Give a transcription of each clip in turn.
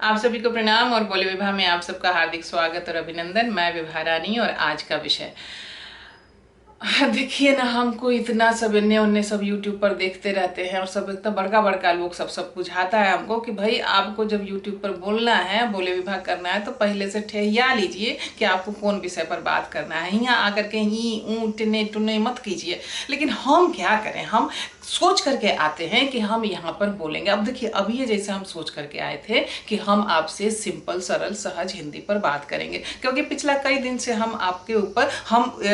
आप सभी को प्रणाम और बोले विभा में आप सबका हार्दिक स्वागत और अभिनंदन। मैं विभा रानी और आज का विषय देखिए ना, हमको इतना सब इन्ने उन्ने सब यूट्यूब पर देखते रहते हैं और सब इतना बड़का बड़का लोग सब बुझाता है हमको कि भाई आपको जब यूट्यूब पर बोलना है, बोले विभाग करना है, तो पहले से ठहरिया लीजिए कि आपको कौन विषय पर बात करना है। यहाँ आकर के ही टिने टुने मत कीजिए। लेकिन हम क्या करें, हम सोच करके आते हैं कि हम यहाँ पर बोलेंगे। अब देखिए, अभी ये जैसे हम सोच करके आए थे कि हम आपसे सिंपल सरल सहज हिंदी पर बात करेंगे, क्योंकि पिछला कई दिन से हम आपके ऊपर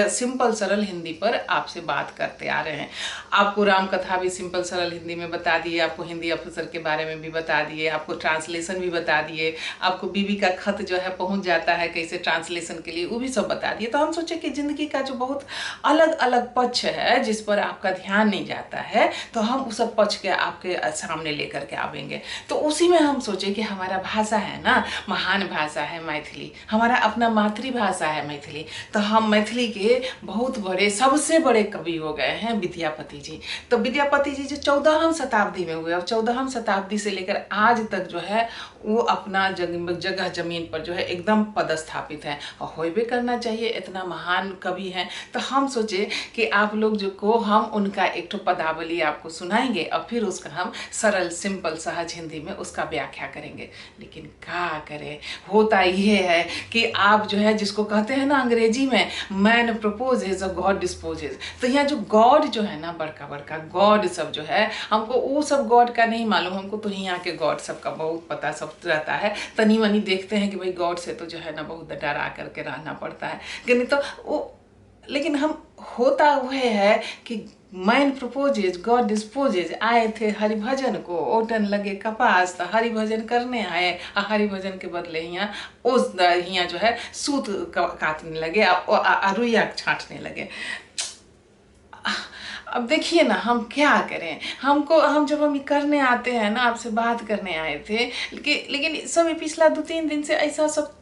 सिंपल सरल हिंदी पर आपसे बात करते आ रहे हैं। आपको राम कथा भी सिंपल सरल हिंदी में बता दिए, आपको हिंदी अफसर के बारे में भी बता दिए, आपको ट्रांसलेशन भी बता दिए, आपको बीबी का खत जो है पहुंच जाता है कैसे ट्रांसलेशन के लिए, वो भी सब बता दिए। तो हम सोचे कि जिंदगी का जो बहुत अलग अलग पक्ष है जिस पर आपका ध्यान नहीं जाता है, तो हम उस पक्ष के आपके सामने लेकर के आवेंगे। तो उसी में हम सोचे कि हमारा भाषा है ना, महान भाषा है मैथिली, हमारा अपना मातृभाषा है मैथिली। तो हम मैथिली के बहुत बड़े, सबसे बड़े कवि हो गए हैं विद्यापति जी। तो विद्यापति जी जो 14वीं शताब्दी में हुए और 14वीं शताब्दी से लेकर आज तक जो है वो अपना जगह जमीन पर जो है एकदम पदस्थापित है और होइबे करना चाहिए, इतना महान कवि हैं। तो हम सोचे कि आप लोग जो को हम उनका एक पदावली आपको सुनाएंगे और फिर उसका हम सरल सिंपल सहज हिंदी में उसका व्याख्या करेंगे। लेकिन क्या करें, होता ये है कि आप जो है जिसको कहते हैं ना अंग्रेजी में मैन प्रपोजेज और गॉड डिस्पोजेज, तो यहाँ जो गॉड जो है ना, बड़का बड़का गॉड सब जो है, हमको वो सब गॉड का नहीं मालूम, हमको तो यहाँ के गॉड सब का बहुत पता सब रहता है। तनी मनी देखते हैं कि भाई गॉड से तो जो है ना बहुत डरा करके रहना पड़ता है कि नहीं तो वो, लेकिन हम होता हुए है कि मैन प्रपोजेज गॉड डिस्पोजेज। आए थे हरिभजन को, ओटन लगे कपास, तो हरिभजन करने आए और हरिभजन के बदले यहाँ उस यहाँ जो है सूत काटने लगे और रुइया छांटने लगे। अब देखिए ना, हम क्या करें, हम जब हम करने आते हैं ना, आपसे बात करने आए थे, लेकिन सब पिछला 2-3 दिन से ऐसा सब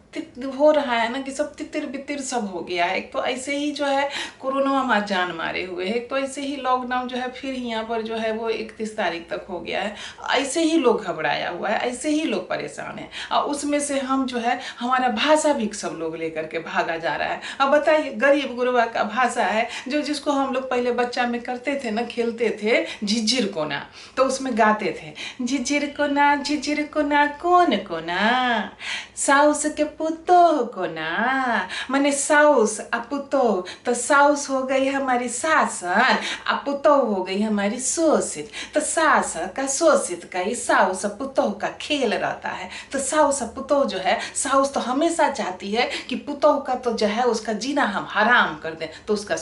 हो रहा है ना कि सब तितिर बितिर सब हो गया है। एक तो ऐसे ही जो है कोरोना में जान मारे हुए है, एक तो ऐसे ही लॉकडाउन जो है फिर यहाँ पर जो है वो 31 तारीख तक हो गया है। ऐसे ही लोग घबराया हुआ है, ऐसे ही लोग परेशान हैं और उसमें से हम जो है हमारा भाषा भी सब लोग लेकर के भागा जा रहा है। अब बताइए, गरीब गुरबा का भाषा है जो जिसको हम लोग पहले बच्चा में करते थे ना, खेलते थे झिझिर कोना, तो उसमें गाते थे झिझिर कोना कौन कोना, साउस के पुतोह को ना, माने साउस आ पुतोह, तो साउस हो गई हमारी सासन आ पुतोह हो गई हमारी शोषित। तो सास का शोषित का ही साउस पुतोह का खेल रहता है। तो साउस पुतोह जो है, साउस तो हमेशा चाहती है कि पुतोह का तो जो है उसका जीना हम हराम कर दें, तो उसका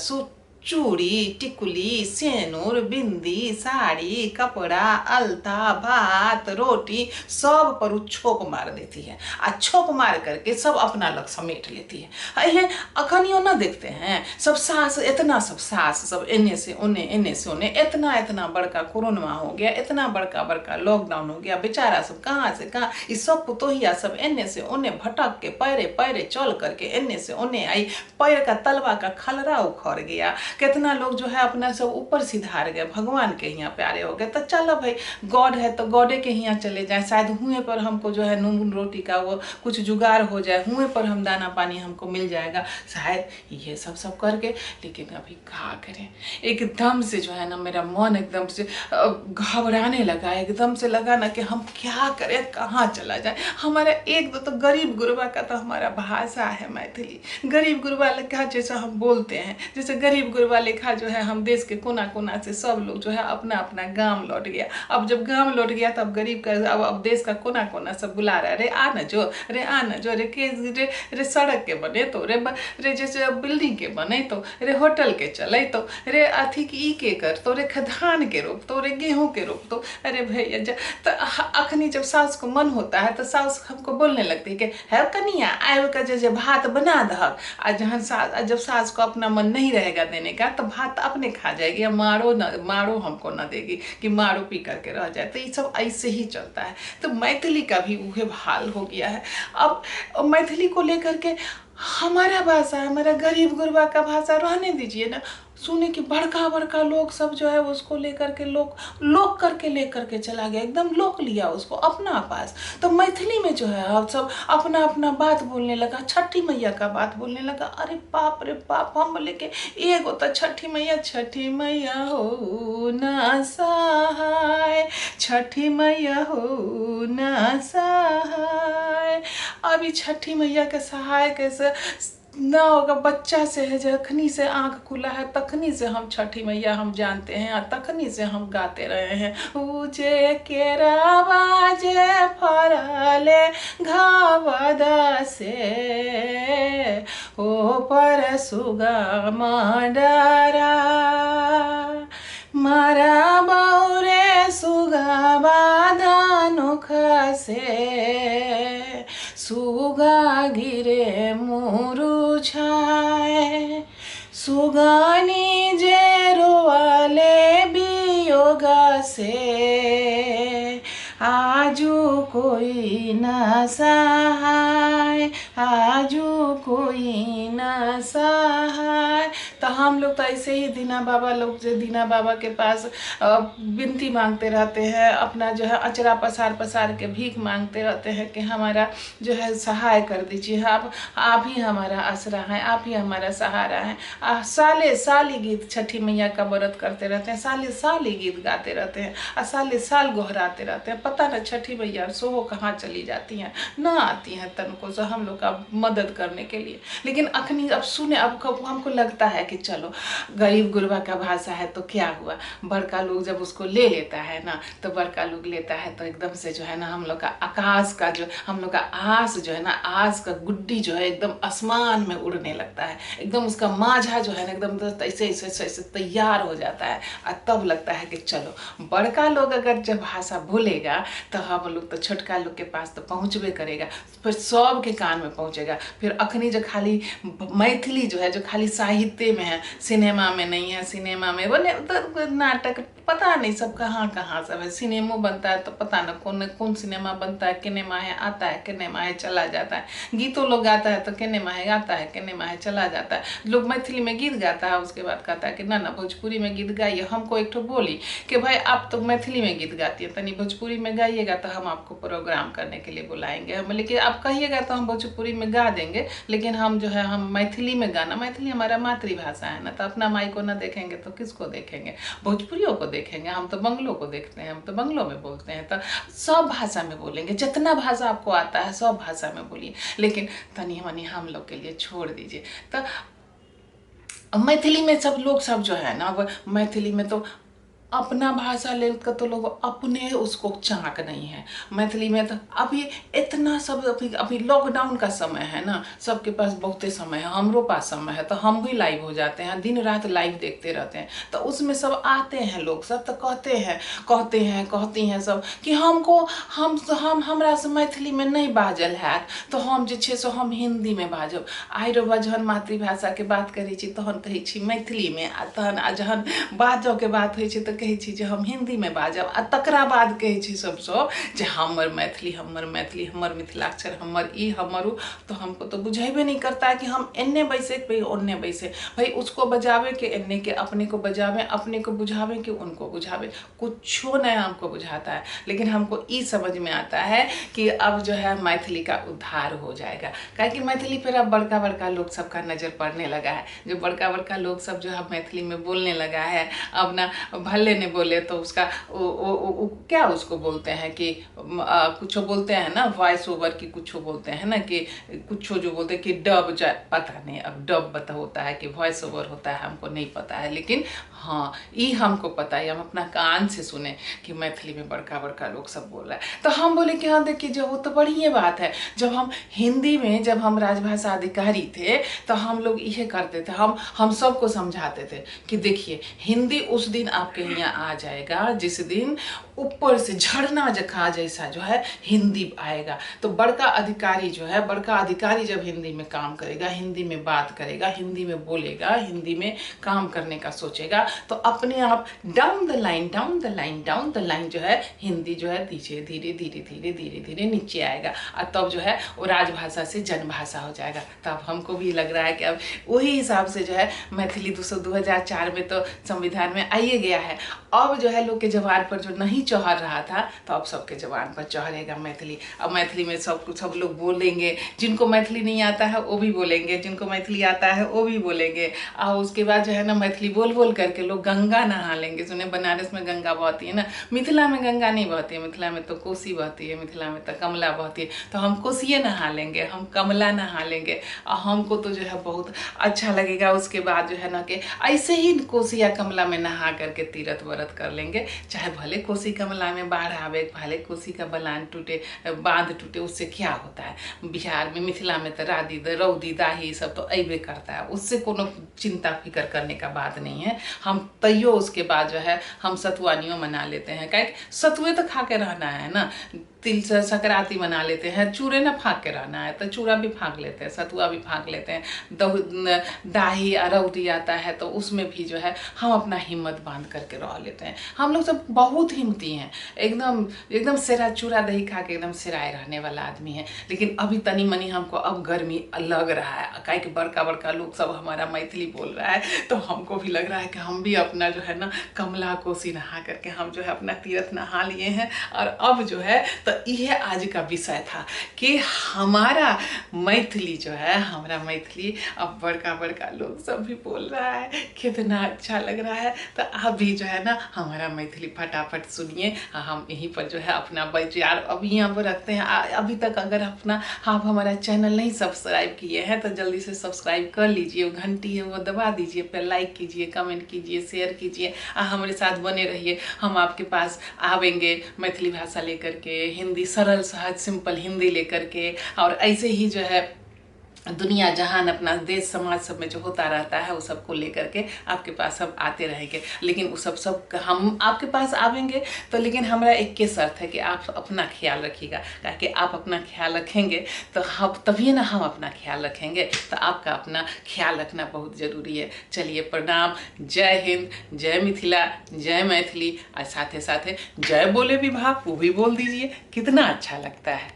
चूड़ी टिकुली सेनुर बिंदी साड़ी कपड़ा अलता भात रोटी सब पर छोप मार देती है आ छोप मार करके सब अपना लग समेट लेती है। अखनियो ना देखते हैं सब सास, इतना सब सास सब एने से ओने इतना बड़का कोरोना हो गया, इतना बड़का लॉकडाउन हो गया, बेचारा सब कहाँ से कहाँ इस सब पुतोहिया सब एने से ओने भटक के पैरे चल करके एने से ओने आई, पैर का तलवा का खलरा उखड़ गया। कितना लोग जो है अपना सब ऊपर सिधार गए, भगवान के यहाँ प्यारे हो गए। तो चलो भाई, गॉड है तो गॉडे के यहाँ चले जाए, शायद हुए पर हमको जो है नून रोटी का वो कुछ जुगाड़ हो जाए, हुए पर हम दाना पानी हमको मिल जाएगा, शायद ये सब करके। लेकिन अभी क्या करें, एकदम से जो है ना मेरा मन एकदम से घबराने लगा, एकदम से लगा ना कि हम क्या करें, कहाँ चला जाए। हमारा एक दो तो गरीब गुरबा का तो हमारा भाषा है मैथिली, गरीब गुरबा का जैसा हम बोलते हैं, जैसे गरीब गुरबा लेखा जो है हम देश के कोना कोना से सब लोग जो है अपना अपना गांव लौट गया। अब जब गांव लौट गया तब गरीब का अब देश का कोना कोना सब बुला रहा है, रे आ न जो, रे आ न जो, रे सड़क के बने तो, रे जैसे बिल्डिंग के बने तो, रे होटल के चले तो, रे अथी की के कर तो, रे धान के रोप तो, रे गेहूं के रोप तो। अरे भैया तो अखनी जब सास को मन होता है तो सास हमको बोलने लगती है कि है कनिया आयो का जैसे भात बना दहक। जहाँ जब सास को अपना मन नहीं रहेगा देने का तो भात अपने खा जाएगी या मारो हमको ना देगी कि मारो पी करके रह जाए। तो ये सब ऐसे ही चलता है। तो मैथिली का भी वह हाल हो गया है। अब मैथिली को लेकर के हमारा भाषा, हमारा गरीब गुरबा का भाषा रहने दीजिए ना, सुने कि बड़का बड़का लोग सब जो है उसको लेकर के लोक करके लेकर के चला गया, एकदम लोक लिया उसको अपना पास। तो मैथिली में जो है अब सब अपना अपना बात बोलने लगा, छठी मैया का बात बोलने लगा। अरे बाप रे बाप, हम बोले कि एगो तो छठी मैया हो ना सहाय, छठी मैया हो ना सहाय। अभी छठी मैया के सहाय कैसे ना होगा, बच्चा से है, जखनी से आँख खुला है तखनी से हम छठी मैया हम जानते हैं, और तखनी से हम गाते रहे हैं। उजे केरा बाजे फरले घावदा से, ओ पर सुगा मडरा, मारा बौरे सुगा बाधा नोख से, सुगा गिरे मुरु छाए, सुगानी जे रोवाले वियोगा से, आजू कोई न सहाय, आजू कोई न सहाय। तो हम लोग तो ऐसे ही दीना बाबा लोग जो दीना बाबा के पास विनती मांगते रहते हैं, अपना जो है अचरा पसार पसार के भीख मांगते रहते हैं कि हमारा जो है सहाय कर दीजिए, आप ही हमारा आसरा हैं, आप ही हमारा सहारा हैं। साले साली गीत छठी मैया का व्रत करते रहते हैं, साले साली गीत गाते रहते हैं, और साले साल गोहराते रहते हैं। पता न छठी मैया सोहो कहाँ चली जाती हैं, ना आती हैं तनको से हम लोग का मदद करने के लिए। लेकिन अखनी अब सुने, अब हमको लगता है कि चलो गरीब गुरबा का भाषा है तो क्या हुआ, बड़का लोग जब उसको ले लेता है ना, तो बड़का लोग लेता है तो एकदम से जो है ना हम लोग का आकाश का जो हम लोग का आस जो है ना, आस का गुड्डी जो है एकदम आसमान में उड़ने लगता है, एकदम उसका माझा जो है ना एकदम ऐसे ऐसे ऐसे तैयार हो जाता है। और तब लगता है कि चलो बड़का लोग अगर जब भाषा भूलेगा तो हम लोग तो छोटका लोग के पास तो पहुँचबे करेगा, फिर सब के कान में पहुँचेगा। फिर अखनी जो खाली मैथिली जो है जो खाली साहित्य में है, सिनेमा में नहीं है। सिनेमा में बोले तो नाटक पता नहीं सब कहाँ कहाँ सब है, सिनेमा बनता है तो पता न कौन कौन सिनेमा बनता है, किनेमा है आता है, किनेमा है चला जाता है। गीतों लोग गाता है तो किनेमा है आता है, किनेमा है चला जाता है। लोग मैथिली में गीत गाता है, उसके बाद कहता है कि ना भोजपुरी में गीत गाइए। हमको एक ठो बोली कि भाई आप तो मैथिली में गीत गाती है, तनी भोजपुरी में गाइएगा तो हम आपको प्रोग्राम करने के लिए बुलाएंगे। हम लेकिन आप कहिएगा तो हम भोजपुरी में गा देंगे, लेकिन हम जो है हम मैथिली में गाना, मैथिली हमारा मातृभाषा है ना, तो अपना माई को ना देखेंगे तो किसको देखेंगे, भोजपुरियों को देखेंगे। हम तो बंगलों को देखते हैं, हम तो बंगलों में बोलते हैं, तो सब भाषा में बोलेंगे, जितना भाषा आपको आता है सब भाषा में बोलिए, लेकिन तनी मनी हम लोग के लिए छोड़ दीजिए। तो मैथिली में सब लोग सब जो है ना, मैथिली में तो अपना भाषा लेकर तो लोग अपने उसको चाक नहीं है। मैथिली में तो अभी इतना सब अभी लॉकडाउन का समय है ना, सबके पास बहुते समय है, हमरो पास समय है, तो हम भी लाइव हो जाते हैं, दिन रात लाइव देखते रहते हैं। तो उसमें सब आते हैं लोग सब, तो कहती हैं सब कि हमको हम हमरा से मैथिली में नहीं बाजल है, तो हम जे छे सो हम हिंदी में बाजब। आइ रो जहन मातृभाषा के बात करै छी तहन कहै छी मैथिली में, आ तहन जहन बाजऽ के बात होइ छै तऽ कहै छी जे हम हिंदी में बाजब, आ तकरा बाद कहै छी सब जे हमर मैथिली हमर मिथिलाक्षर हमर ई हमर उ। तो हमको तो बुझेबे नहीं करता है कि हम एन्ने बैसे भाई ओन्ने बैसे, भाई उसको बजावे के एन्ने के, अपने को बजावे, अपने को बुझावे कि उनको बुझावे, कुछो नहीं हमको बुझाता है। लेकिन हमको ई समझ में आता है कि अब जो है मैथिली का उद्धार हो जाएगा, काहे कि मैथिली पर अब बड़का बड़का लोग सबका नज़र पड़ने लगा है। जो बड़का बड़का लोग सब जो है मैथिली में बोलने लगा है, अब ना भले ने बोले तो उसका क्या उसको बोलते हैं कि कुछ बोलते हैं ना वॉइस ओवर की, कुछ बोलते हैं ना कि कुछ जो बोलते हैं कि डब, पता नहीं अब डब बता होता है कि वॉइस ओवर होता है, हमको नहीं पता है। लेकिन हाँ ये हमको पता है, हम अपना कान से सुने कि मैथिली में बड़का बड़का लोग सब बोल रहा है। तो हम बोले कि हाँ देखिए जो वो तो बढ़िया बात है। जब हम हिंदी में जब हम राजभाषा अधिकारी थे तो हम लोग ये करते थे, हम सबको समझाते थे कि देखिए हिंदी उस दिन आपके यहाँ आ जाएगा जिस दिन ऊपर से झरना जखा जैसा जो है हिंदी आएगा। तो बड़का अधिकारी जो है, बड़का अधिकारी जब हिंदी में काम करेगा, हिंदी में बात करेगा, हिंदी में बोलेगा, हिंदी में काम करने का सोचेगा, तो अपने आप down the line down the line down the line जो है हिंदी जो है नीचे धीरे धीरे धीरे धीरे धीरे नीचे आएगा, और तब जो है वो राजभाषा से जनभाषा हो जाएगा। तब हमको भी लग रहा है कि अब वही हिसाब से जो है मैथिली 2004 में तो संविधान में आइए गया है। अब जो है लोग के जबान पर जो नहीं चढ़ रहा था, तो अब सबके जबान पर चढ़ेगा मैथिली। अब मैथिली में सब लोग बोलेंगे, जिनको मैथिली नहीं आता है वो भी बोलेंगे, जिनको मैथिली आता है वो भी बोलेंगे। और उसके बाद जो है ना मैथिली बोल बोल करके लोग गंगा नहा लेंगे। सुने बनारस में गंगा बहती है ना, मिथिला में गंगा नहीं बहती है, मिथिला में तो कोसी बहती है, मिथिला में तो कमला बहती है। तो हम कोसिए नहा लेंगे, हम कमला नहा लेंगे, और हमको तो जो है बहुत अच्छा लगेगा। उसके बाद जो है ना कि ऐसे ही कोसी या कमला में नहा करके तीरथ व्रत कर लेंगे, चाहे भले कोसी कमला में बाढ़ आवे, भले कोसी का बलान टूटे, बांध टूटे, उससे क्या होता है। बिहार में मिथिला में तो रादी रौदी दाही सब तो अबे करता है, उससे कोनो चिंता फिक्र करने का बात नहीं है। हम तैयो उसके बाद जो है हम सतुआनियों मना लेते हैं, क्या सतुए तो खा के रहना है ना, तिल से संक्रांति मना लेते हैं, चूरे ना फाँक के रहना है तो चूड़ा भी फाँक लेते हैं, सतुआ भी फाँक लेते हैं। दाही अरौदी आता है तो उसमें भी जो है हम अपना हिम्मत बांध करके रह लेते हैं। हम लोग सब बहुत हिम्मती हैं, एकदम एकदम सिरा चूड़ा दही खा के एकदम सिराए रहने वाला आदमी है। लेकिन अभी तनी मनी हमको अब गर्मी लग रहा है, काहे कि बड़का बड़का लोग सब हमारा मैथिली बोल रहा है, तो हमको भी लग रहा है कि हम भी अपना जो है ना कमला कोसी नहा करके हम जो है अपना तीर्थ नहा लिए हैं। और अब जो है तो यह आज का विषय था कि हमारा मैथिली जो है, हमारा मैथिली अब बड़का बड़का लोग सब भी बोल रहा है, कितना अच्छा लग रहा है। तो आप भी जो है ना हमारा मैथिली फटाफट सुनिए। हम यहीं पर जो है अपना विचार अभी यहाँ पर रखते हैं। अभी तक अगर अपना आप हमारा चैनल नहीं सब्सक्राइब किए हैं तो जल्दी से सब्सक्राइब कर लीजिए, वो घंटी है वो दबा दीजिए, फिर लाइक कीजिए, कमेंट कीजिए, शेयर कीजिए, हमारे साथ बने रहिए। हम आपके पास आवेंगे मैथिली भाषा लेकर के, हिंदी सरल सहज सिंपल हिंदी लेकर के, और ऐसे ही जो है दुनिया जहान अपना देश समाज सब में जो होता रहता है वो सबको लेकर के आपके पास हम आते रहेंगे। लेकिन वो सब हम आपके पास आवेंगे तो, लेकिन हमारा एक के शर्त है कि आप अपना ख्याल रखिएगा, ताकि आप अपना ख्याल रखेंगे तो हम तभी ना हम अपना ख्याल रखेंगे। तो आपका अपना ख्याल रखना बहुत ज़रूरी है। चलिए प्रणाम, जय हिंद, जय मिथिला, जय मैथिली, और साथ ही जय बोले विभाग वो भी बोल दीजिए, कितना अच्छा लगता है।